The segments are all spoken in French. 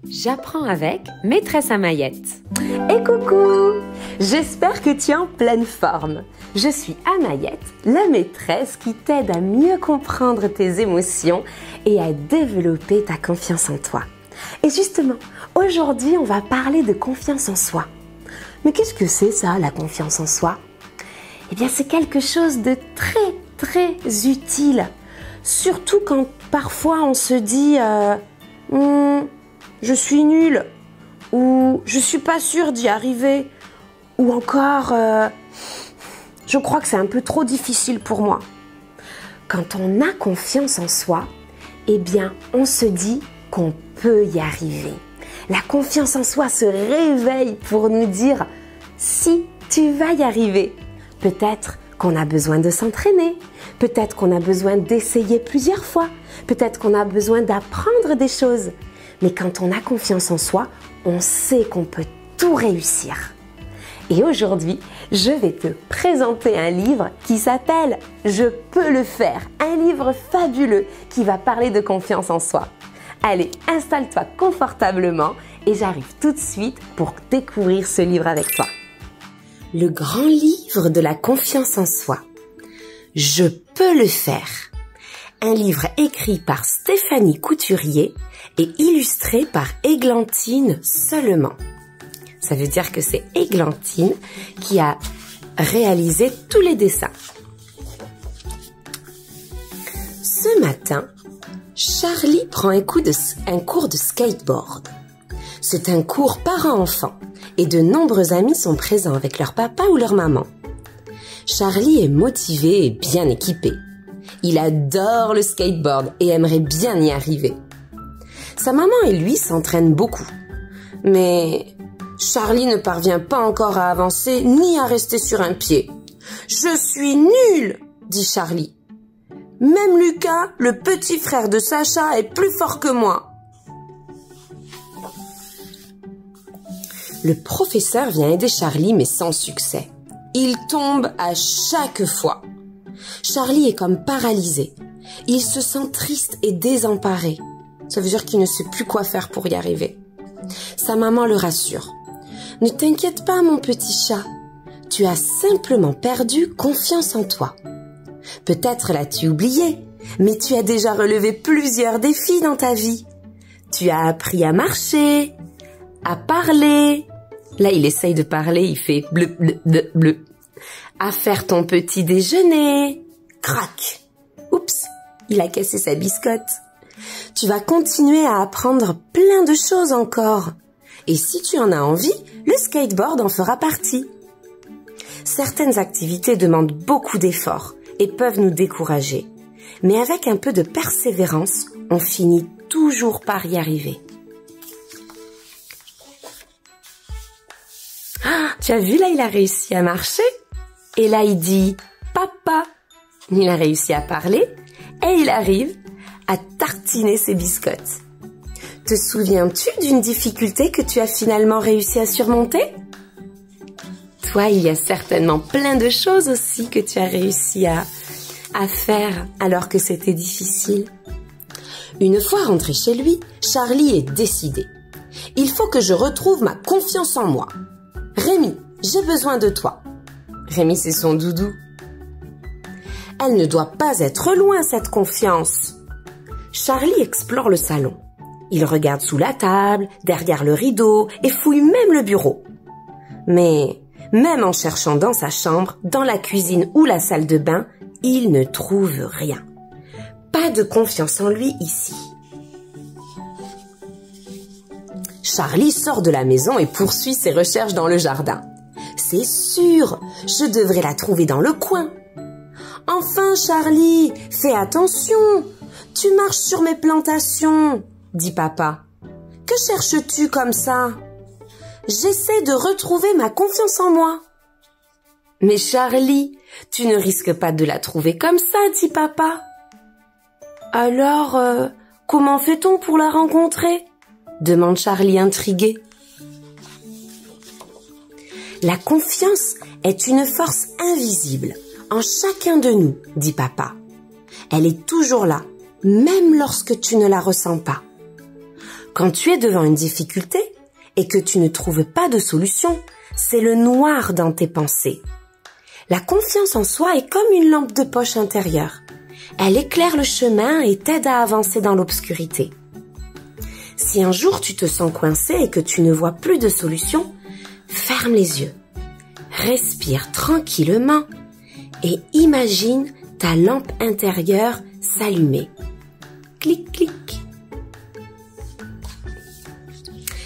J'apprends avec maîtresse Amaïette. Et coucou! J'espère que tu es en pleine forme. Je suis Amaïette, la maîtresse qui t'aide à mieux comprendre tes émotions et à développer ta confiance en toi. Et justement, aujourd'hui, on va parler de confiance en soi. Mais qu'est-ce que c'est ça, la confiance en soi? Eh bien, c'est quelque chose de très utile. Surtout quand parfois on se dit je suis nulle, ou je suis pas sûre d'y arriver, ou encore je crois que c'est un peu trop difficile pour moi. Quand on a confiance en soi, eh bien on se dit qu'on peut y arriver. La confiance en soi se réveille pour nous dire si tu vas y arriver. Peut-être qu'on a besoin de s'entraîner, peut-être qu'on a besoin d'essayer plusieurs fois, peut-être qu'on a besoin d'apprendre des choses. Mais quand on a confiance en soi, on sait qu'on peut tout réussir. Et aujourd'hui, je vais te présenter un livre qui s'appelle « Je peux le faire », un livre fabuleux qui va parler de confiance en soi. Allez, installe-toi confortablement et j'arrive tout de suite pour découvrir ce livre avec toi. Le grand livre de la confiance en soi. Je peux le faire. Un livre écrit par Stéphanie Couturier et illustré par Églantine Seulement. Ça veut dire que c'est Églantine qui a réalisé tous les dessins. Ce matin, Charlie prend un cours de skateboard. C'est un cours parents-enfants et de nombreux amis sont présents avec leur papa ou leur maman. Charlie est motivé et bien équipé. Il adore le skateboard et aimerait bien y arriver. Sa maman et lui s'entraînent beaucoup. Mais Charlie ne parvient pas encore à avancer ni à rester sur un pied. « Je suis nul !» dit Charlie. « Même Lucas, le petit frère de Sacha, est plus fort que moi. » Le professeur vient aider Charlie, mais sans succès. Il tombe à chaque fois. Charlie est comme paralysé. Il se sent triste et désemparé. Ça veut dire qu'il ne sait plus quoi faire pour y arriver. Sa maman le rassure. « Ne t'inquiète pas, mon petit chat. Tu as simplement perdu confiance en toi. Peut-être l'as-tu oublié, mais tu as déjà relevé plusieurs défis dans ta vie. Tu as appris à marcher, à parler. » Là, il essaye de parler, il fait bleu, bleu, bleu, bleu. À faire ton petit déjeuner. Crac. Oups, il a cassé sa biscotte. Tu vas continuer à apprendre plein de choses encore. Et si tu en as envie, le skateboard en fera partie. Certaines activités demandent beaucoup d'efforts et peuvent nous décourager. Mais avec un peu de persévérance, on finit toujours par y arriver. Ah, tu as vu là, il a réussi à marcher. Et là, il dit « Papa ». Il a réussi à parler et il arrive à tartiner ses biscottes. Te souviens-tu d'une difficulté que tu as finalement réussi à surmonter? Toi, il y a certainement plein de choses aussi que tu as réussi à faire alors que c'était difficile. Une fois rentré chez lui, Charlie est décidé. « Il faut que je retrouve ma confiance en moi. Rémi, j'ai besoin de toi. » Rémi, c'est son doudou. Elle ne doit pas être loin, cette confiance. Charlie explore le salon. Il regarde sous la table, derrière le rideau et fouille même le bureau. Mais même en cherchant dans sa chambre, dans la cuisine ou la salle de bain, il ne trouve rien. Pas de confiance en lui ici. Charlie sort de la maison et poursuit ses recherches dans le jardin. C'est sûr, je devrais la trouver dans le coin. Enfin, Charlie, fais attention. Tu marches sur mes plantations, dit papa. Que cherches-tu comme ça? J'essaie de retrouver ma confiance en moi. Mais Charlie, tu ne risques pas de la trouver comme ça, dit papa. Alors, comment fait-on pour la rencontrer? Demande Charlie intrigué. La confiance est une force invisible en chacun de nous, dit papa. Elle est toujours là, même lorsque tu ne la ressens pas. Quand tu es devant une difficulté et que tu ne trouves pas de solution, c'est le noir dans tes pensées. La confiance en soi est comme une lampe de poche intérieure. Elle éclaire le chemin et t'aide à avancer dans l'obscurité. Si un jour tu te sens coincé et que tu ne vois plus de solution, ferme les yeux, respire tranquillement et imagine ta lampe intérieure s'allumer. Clic, clic.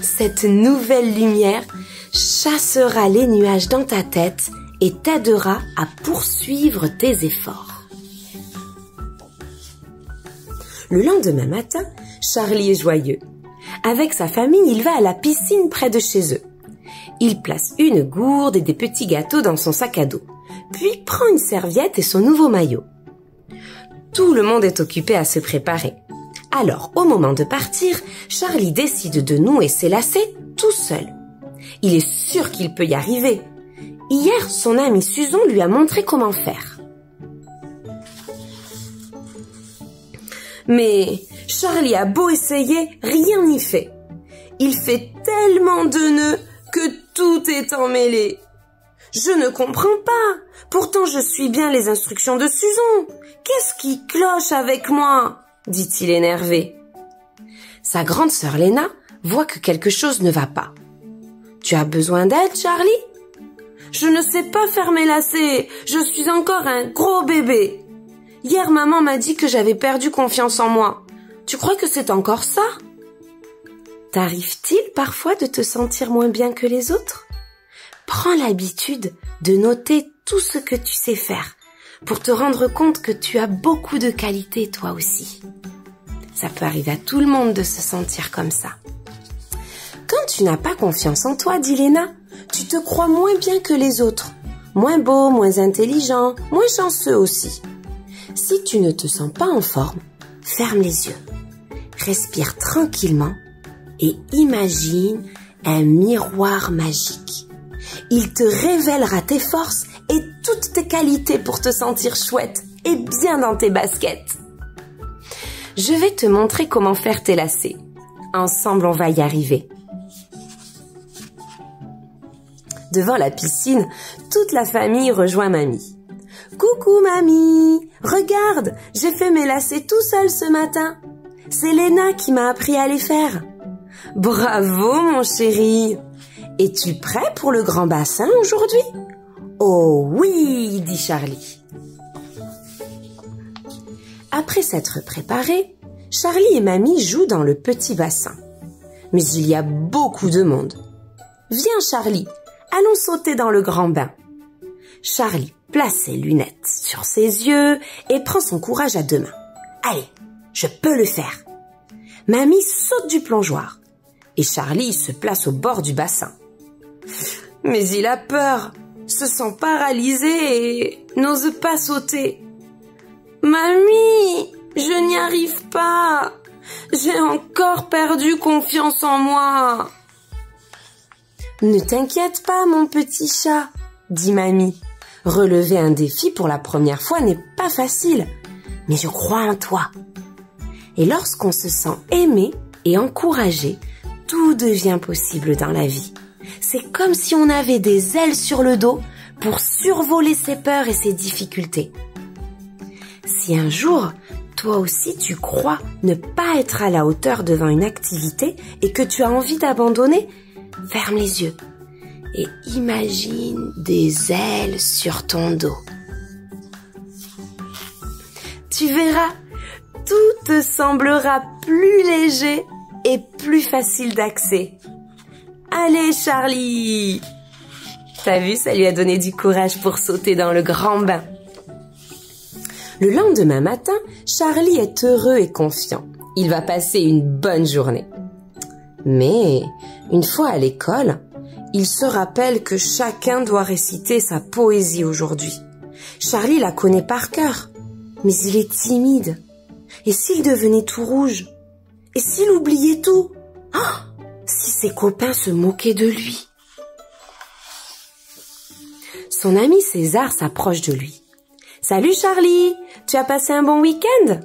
Cette nouvelle lumière chassera les nuages dans ta tête et t'aidera à poursuivre tes efforts. Le lendemain matin, Charlie est joyeux. Avec sa famille, il va à la piscine près de chez eux. Il place une gourde et des petits gâteaux dans son sac à dos, puis prend une serviette et son nouveau maillot. Tout le monde est occupé à se préparer. Alors, au moment de partir, Charlie décide de nouer ses lacets tout seul. Il est sûr qu'il peut y arriver. Hier, son ami Susan lui a montré comment faire. Mais Charlie a beau essayer, rien n'y fait. Il fait tellement de nœuds que tout est emmêlé. Je ne comprends pas. Pourtant, je suis bien les instructions de Susan. Qu'est-ce qui cloche avec moi ? Dit-il énervé. Sa grande sœur Léna voit que quelque chose ne va pas. Tu as besoin d'aide, Charlie ? Je ne sais pas faire mes lacets. Je suis encore un gros bébé. Hier, maman m'a dit que j'avais perdu confiance en moi. Tu crois que c'est encore ça ? T'arrive-t-il parfois de te sentir moins bien que les autres ? Prends l'habitude de noter tout ce que tu sais faire pour te rendre compte que tu as beaucoup de qualités toi aussi. Ça peut arriver à tout le monde de se sentir comme ça. Quand tu n'as pas confiance en toi, dit Léna, tu te crois moins bien que les autres, moins beau, moins intelligent, moins chanceux aussi. Si tu ne te sens pas en forme, ferme les yeux, respire tranquillement et imagine un miroir magique. Il te révélera tes forces et toutes tes qualités pour te sentir chouette et bien dans tes baskets. Je vais te montrer comment faire tes lacets. Ensemble, on va y arriver. Devant la piscine, toute la famille rejoint mamie. Coucou mamie, regarde, j'ai fait mes lacets tout seul ce matin. C'est Léna qui m'a appris à les faire. Bravo mon chéri. Es-tu prêt pour le grand bassin aujourd'hui? Oh oui, dit Charlie. Après s'être préparé, Charlie et mamie jouent dans le petit bassin. Mais il y a beaucoup de monde. Viens Charlie, allons sauter dans le grand bain. Charlie place ses lunettes sur ses yeux et prend son courage à deux mains. Allez, je peux le faire. Mamie saute du plongeoir et Charlie se place au bord du bassin. Mais il a peur, se sent paralysé et n'ose pas sauter. Mamie, je n'y arrive pas. J'ai encore perdu confiance en moi. Ne t'inquiète pas, mon petit chat, dit mamie. Relever un défi pour la première fois n'est pas facile, mais je crois en toi. Et lorsqu'on se sent aimé et encouragé, tout devient possible dans la vie. C'est comme si on avait des ailes sur le dos pour survoler ses peurs et ses difficultés. Si un jour, toi aussi tu crois ne pas être à la hauteur devant une activité et que tu as envie d'abandonner, ferme les yeux et imagine des ailes sur ton dos. Tu verras, tout te semblera plus léger et plus facile d'accès. Allez Charlie! T'as vu, ça lui a donné du courage pour sauter dans le grand bain. Le lendemain matin, Charlie est heureux et confiant. Il va passer une bonne journée. Mais, une fois à l'école, il se rappelle que chacun doit réciter sa poésie aujourd'hui. Charlie la connaît par cœur, mais il est timide. Et s'il devenait tout rouge? Et s'il oubliait tout? Oh, si ses copains se moquaient de lui? Son ami César s'approche de lui. « Salut Charlie, tu as passé un bon week-end ?»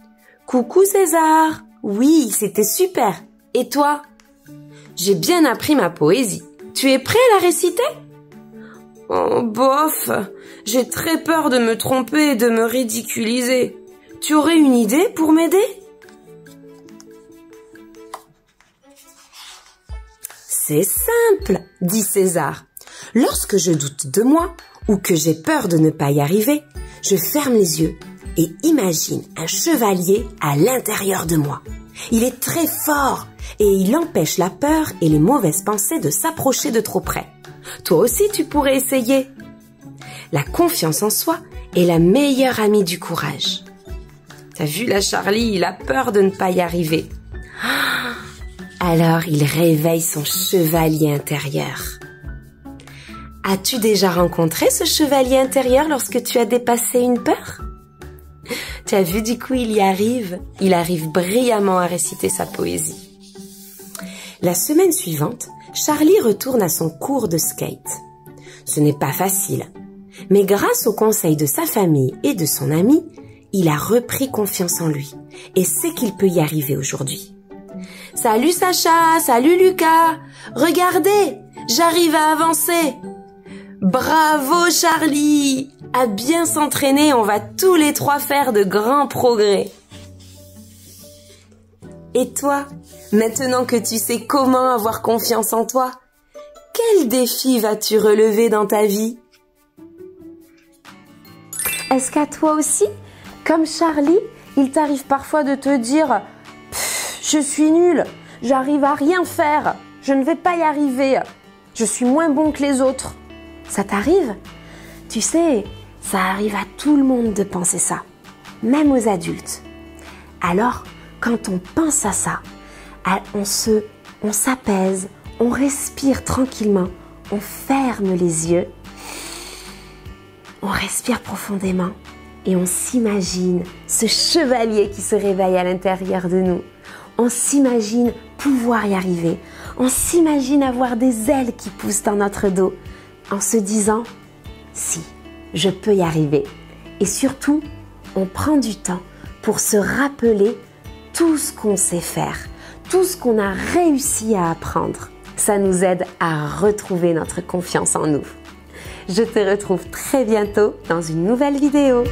« Coucou César, oui, c'était super. Et toi? J'ai bien appris ma poésie. Tu es prêt à la réciter? Oh, bof, j'ai très peur de me tromper et de me ridiculiser. Tu aurais une idée pour m'aider? C'est simple, dit César. Lorsque je doute de moi ou que j'ai peur de ne pas y arriver, je ferme les yeux et imagine un chevalier à l'intérieur de moi. Il est très fort et il empêche la peur et les mauvaises pensées de s'approcher de trop près. Toi aussi, tu pourrais essayer. La confiance en soi est la meilleure amie du courage. T'as vu là, Charlie, il a peur de ne pas y arriver. Alors, il réveille son chevalier intérieur. As-tu déjà rencontré ce chevalier intérieur lorsque tu as dépassé une peur? Tu as vu, du coup, il y arrive. Il arrive brillamment à réciter sa poésie. La semaine suivante, Charlie retourne à son cours de skate. Ce n'est pas facile, mais grâce aux conseils de sa famille et de son ami, il a repris confiance en lui et sait qu'il peut y arriver aujourd'hui. Salut Sacha, salut Lucas, regardez, j'arrive à avancer. Bravo Charlie, à bien s'entraîner, on va tous les trois faire de grands progrès. Et toi, maintenant que tu sais comment avoir confiance en toi, quel défi vas-tu relever dans ta vie? Est-ce qu'à toi aussi, comme Charlie, il t'arrive parfois de te dire « Je suis nul, j'arrive à rien faire, je ne vais pas y arriver, je suis moins bon que les autres ». Ça t'arrive? Tu sais, ça arrive à tout le monde de penser ça, même aux adultes. Alors, quand on pense à ça, on s'apaise, on respire tranquillement, on ferme les yeux, on respire profondément et on s'imagine ce chevalier qui se réveille à l'intérieur de nous. On s'imagine pouvoir y arriver. On s'imagine avoir des ailes qui poussent dans notre dos en se disant « Si, je peux y arriver ». Et surtout, on prend du temps pour se rappeler tout ce qu'on sait faire, tout ce qu'on a réussi à apprendre. Ça nous aide à retrouver notre confiance en nous. Je te retrouve très bientôt dans une nouvelle vidéo.